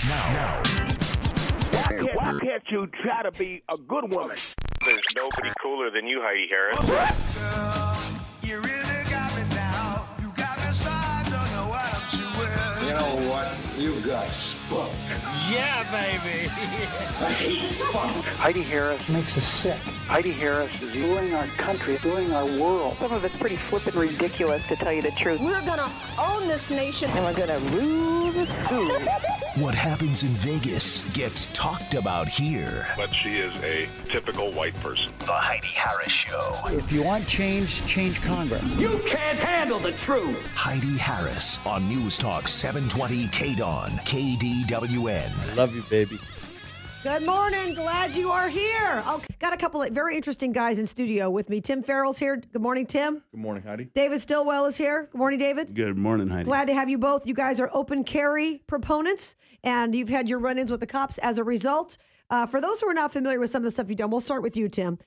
Now. Why can't you try to be a good woman? There's nobody cooler than you, Heidi Harris. You really got me now. You got me so I don't know what I'm doing. You know what? You got spunk. Yeah, baby. I hate spunk. Heidi Harris Makes us sick. Heidi Harris is Doing our country, doing our world. Some of it's pretty flippin' ridiculous, to tell you the truth. We're gonna own this nation. And we're gonna rule the school. What happens in Vegas gets talked about here. but she is a typical white person. The Heidi Harris Show. If you want change, change Congress. You can't handle the truth. Heidi Harris on News Talk 720 KDON, KDWN. Love you, baby. Good morning. Glad you are here. Okay, got a couple of very interesting guys in studio with me. Tim Farrell's here. Good morning, Tim. Good morning, Heidi. David Stillwell is here. Good morning, David. Good morning, Heidi. Glad to have you both. You guys are open carry proponents, and you've had your run-ins with the cops as a result. For those who are not familiar with some of the stuff you've done, we'll start with you, Tim.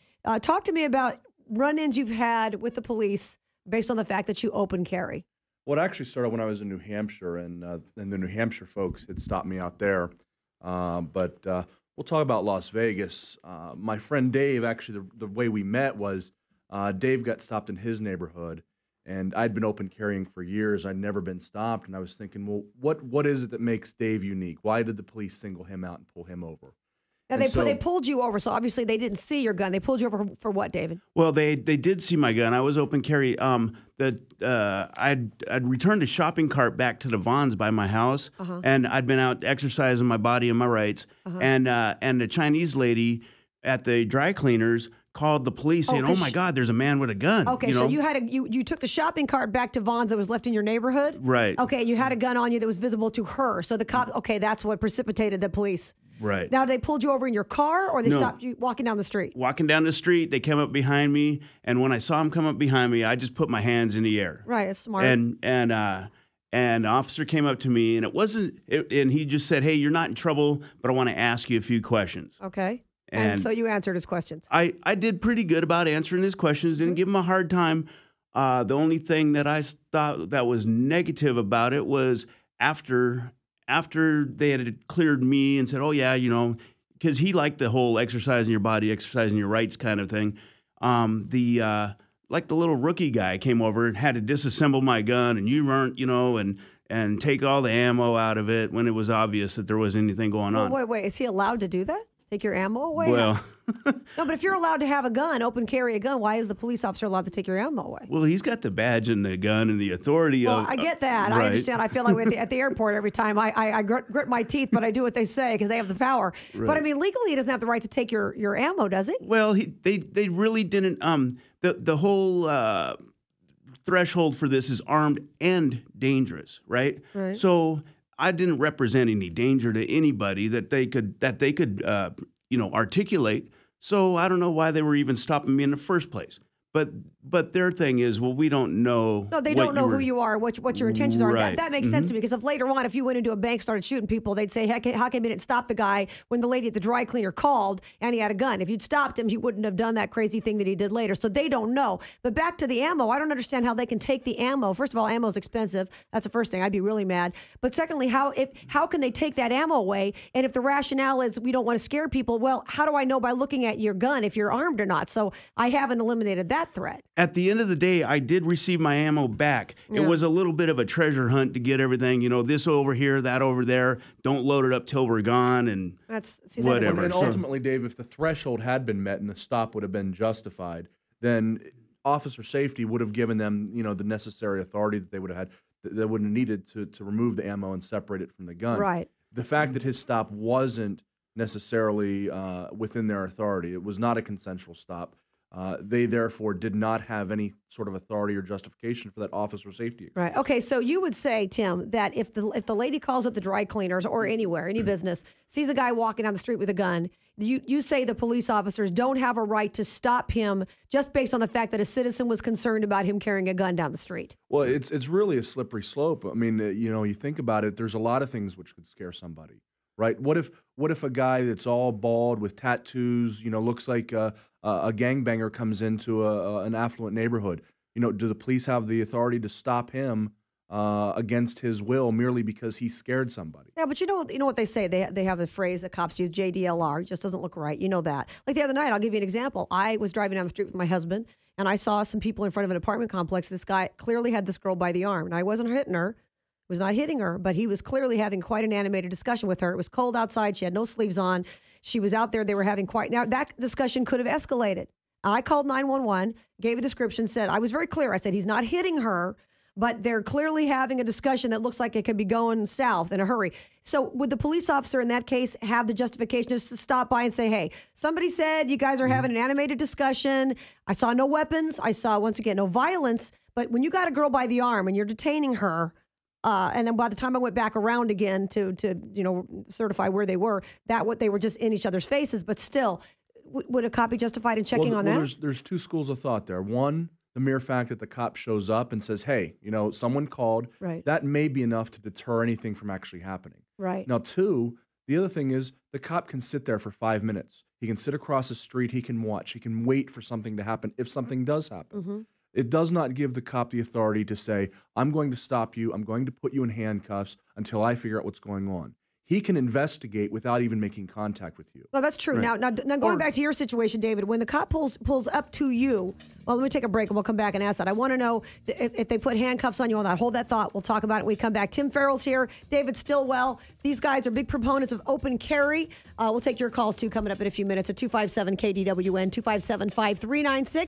Talk to me about run-ins you've had with the police based on the fact that you open carry. Well, it actually started when I was in New Hampshire, and the New Hampshire folks had stopped me out there. But we'll talk about Las Vegas. My friend Dave, actually, the way we met was Dave got stopped in his neighborhood, and I'd been open carrying for years. I'd never been stopped, and I was thinking, well, what is it that makes Dave unique? Why did the police single him out and pull him over? Now, they pulled you over, so obviously they didn't see your gun. They pulled you over for what, David? Well, they did see my gun. I was open carry. I'd returned a shopping cart back to the Vons by my house, and I'd been out exercising my body and my rights. And the Chinese lady at the dry cleaners called the police saying, "Oh my God, there's a man with a gun." Okay, so you took the shopping cart back to Vons that was left in your neighborhood, right? Okay, you had a gun on you that was visible to her. So the cop, okay, that's what precipitated the police. Right. Now, they pulled you over in your car, or they stopped you walking down the street? Walking down the street, they came up behind me, and when I saw them come up behind me, I just put my hands in the air. Right, it's smart. And an officer came up to me, and and he just said, "Hey, you're not in trouble, but I want to ask you a few questions." Okay. And so you answered his questions. I did pretty good about answering his questions. Didn't give him a hard time. The only thing that I thought that was negative about it was after they had cleared me and said, "Oh yeah, because he liked the whole exercising your body, exercising your rights kind of thing." The little rookie guy came over and had to disassemble my gun, and you weren't, and take all the ammo out of it when it was obvious that there was anything going on. Wait, is he allowed to do that? Take your ammo away? Well, no, but if you're allowed to have a gun, open carry a gun, why is the police officer allowed to take your ammo away? Well, he's got the badge and the gun and the authority. Well, I get that. Right. I understand. I feel like at the airport every time I grit my teeth, but I do what they say because they have the power. Right. But I mean, legally, he doesn't have the right to take your ammo, does he? Well, they really didn't. The whole threshold for this is armed and dangerous, right? Right. So I didn't represent any danger to anybody that they could articulate. So I don't know why they were even stopping me in the first place. But their thing is, well, we don't know. No, they don't know who you are, what your intentions are. Right. That makes sense to me because if later on, if you went into a bank, started shooting people, they'd say, how come you didn't stop the guy when the lady at the dry cleaner called and he had a gun? If you'd stopped him, he wouldn't have done that crazy thing that he did later. So they don't know. But back to the ammo, I don't understand how they can take the ammo. First of all, ammo is expensive. That's the first thing. I'd be really mad. But secondly, how can they take that ammo away? And if the rationale is we don't want to scare people, well, how do I know by looking at your gun if you're armed or not? So I haven't eliminated that threat. At the end of the day, I did receive my ammo back. Yeah. It was a little bit of a treasure hunt to get everything, this over here, that over there. Don't load it up till we're gone and whatever. And ultimately, Dave, if the threshold had been met and the stop would have been justified, then officer safety would have given them, the necessary authority that they would have had, that would have needed to remove the ammo and separate it from the gun. Right. The fact that his stop wasn't necessarily within their authority, it was not a consensual stop. They therefore did not have any sort of authority or justification for that officer safety. Right. Okay. So you would say, Tim, that if the lady calls at the dry cleaners or anywhere, any business, sees a guy walking down the street with a gun, you say the police officers don't have a right to stop him just based on the fact that a citizen was concerned about him carrying a gun down the street. Well, it's really a slippery slope. I mean, you think about it. There's a lot of things which could scare somebody. Right? What if a guy that's all bald with tattoos, looks like a gangbanger comes into an affluent neighborhood? Do the police have the authority to stop him against his will merely because he scared somebody. Yeah, but you know what they say. They have a phrase that cops use, JDLR. It just doesn't look right. You know that. Like the other night, I'll give you an example. I was driving down the street with my husband, and I saw some people in front of an apartment complex. This guy clearly had this girl by the arm, and I wasn't hitting her. Was not hitting her, but he was clearly having quite an animated discussion with her. It was cold outside. She had no sleeves on. She was out there. They were having now that discussion could have escalated. I called 911, gave a description, said, I was very clear. I said, he's not hitting her, but they're clearly having a discussion that looks like it could be going south in a hurry. So would the police officer in that case have the justification just to stop by and say, hey, somebody said you guys are having an animated discussion. I saw no weapons. I saw, once again, no violence. But when you got a girl by the arm and you're detaining her, and then by the time I went back around again to certify where they were, they were just in each other's faces. But still, would a cop be justified in checking on that? There's two schools of thought there. One, the mere fact that the cop shows up and says, hey, someone called, right. That may be enough to deter anything from actually happening. Right. Now, two, the other thing is the cop can sit there for 5 minutes. He can sit across the street. He can watch. He can wait for something to happen if something does happen. Mm-hmm. It does not give the cop the authority to say, I'm going to stop you. I'm going to put you in handcuffs until I figure out what's going on. He can investigate without even making contact with you. Well, that's true. Right. Now going back to your situation, David, when the cop pulls up to you, well, let me take a break and we'll come back and ask that. I want to know if they put handcuffs on you on that. Hold that thought. We'll talk about it when we come back. Tim Farrell's here. David Stillwell. These guys are big proponents of open carry. We'll take your calls, too, coming up in a few minutes at 257-KDWN, 257-5396.